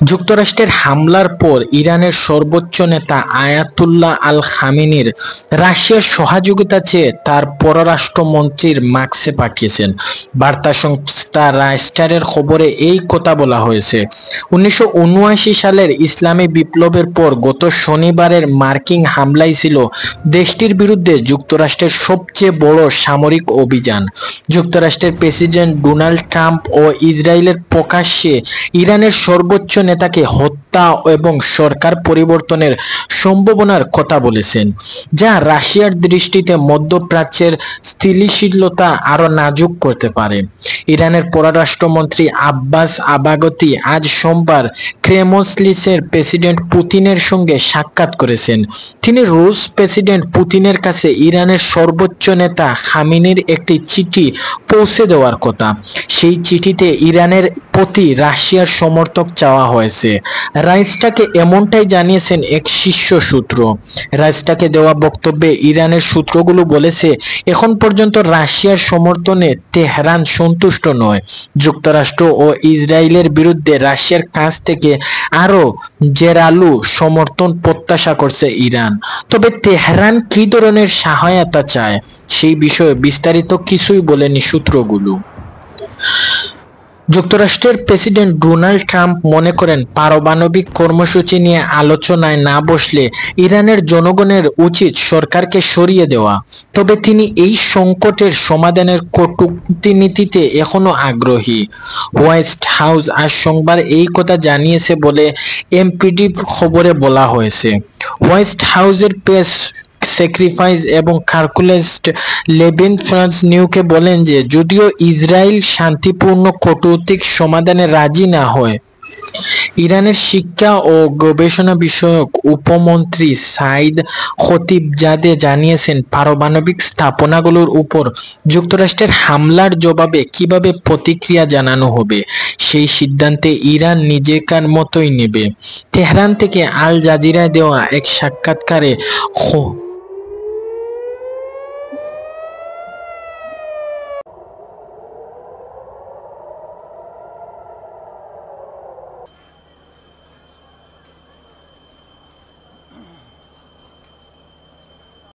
যুক্তরাষ্ট্রের হামলার পর ইরানের সর্বোচ্চ নেতা আয়াতুল্লাহ আল খামেনির রাশিয়ার সহযোগিতা চেয়ে তার পররাষ্ট্রমন্ত্রীর মাস্কে পাঠিয়েছেন। বার্তা সংস্থা রায়টার্সের খবরে এই কথা বলা হয়েছে। 1979 সালের ইসলামী বিপ্লবের পর গত শনিবারের মার্কিন হামলাই ছিল দেশটির বিরুদ্ধে যুক্তরাষ্ট্রের সবচেয়ে বড় সামরিক অভিযান। যুক্তরাষ্ট্রের প্রেসিডেন্ট ডোনাল্ড ট্রাম্প ও ইসরায়েলের প্রকাশ্যে ইরানের সর্বোচ্চ নেতাকে হত্যা এবং সরকার পরিবর্তনের সম্ভাবনার কথা বলেছেন, যা রাশিয়ার দৃষ্টিতে মধ্যপ্রাচ্যের স্থিতিশীলতা আরো নাজুক করতে পারে। ইরানের পররাষ্ট্রমন্ত্রী আব্বাস আবাগতি আজ সোমবার ক্রেমলিনের প্রেসিডেন্ট পুতিনের সঙ্গে সাক্ষাৎ করেছেন। তিনি রুশ প্রেসিডেন্ট পুতিনের কাছে ইরানের সর্বোচ্চ নেতা খামেনির একটি চিঠি পৌঁছে দেওয়ার কথা। সেই চিঠিতে ইরানের প্রতি রাশিয়ার সমর্থন চাওয়া হয়েছে। রাইসটাকে এমনটাই জানিয়েছেন এক শীর্ষ সূত্র। রাইসটাকে দেওয়া বক্তব্যে ইরানের সূত্রগুলো বলেছে, এখন পর্যন্ত রাশিয়ার সমর্থনে তেহরান সন্তুষ্ট নয়। যুক্তরাষ্ট্র ও ইসরায়েলের বিরুদ্ধে রাশিয়ার কাছ থেকে আরও জোরালো সমর্থন প্রত্যাশা করছে ইরান। তবে তেহরান কী ধরনের সহায়তা চায় সেই বিষয়ে বিস্তারিত কিছুই বলেনি সূত্রগুলো। যুক্তরাষ্ট্রের প্রেসিডেন্ট ডোনাল্ড ট্রাম্প মনে করেন, পারমাণবিক কর্মসূচি নিয়ে আলোচনায় না বসলে ইরানের জনগণের উচিত সরকারকে সরিয়ে দেওয়া। তবে তিনি এই সংকটের সমাধানের কূটনীতিতে এখনো আগ্রহী। হোয়াইট হাউস আজ সোমবার এই কথা জানিয়েছে বলে এনপিডি খবরে বলা হয়েছে। হোয়াইট হাউসের প্রেস সেক্রেটারি এবং কার্কুলেস্ট লেভিন ফ্রান্স নিউকে বলেন যে যদিও ইসরায়েল শান্তিপূর্ণ কূটনৈতিক সমাধানে রাজি না হয়, ইরানের শিক্ষা ও গবেষণা বিষয়ক উপমন্ত্রী সাইদ খতিবজাদে জানিয়েছেন, পারমাণবিক স্থাপনাগুলোর উপর যুক্তরাষ্ট্রের হামলার জবাবে কিভাবে প্রতিক্রিয়া জানানো হবে সেই সিদ্ধান্তে ইরান নিজেকার মতোই নেবে। তেহরান থেকে আল জাজিরায় দেওয়া এক সাক্ষাৎকারে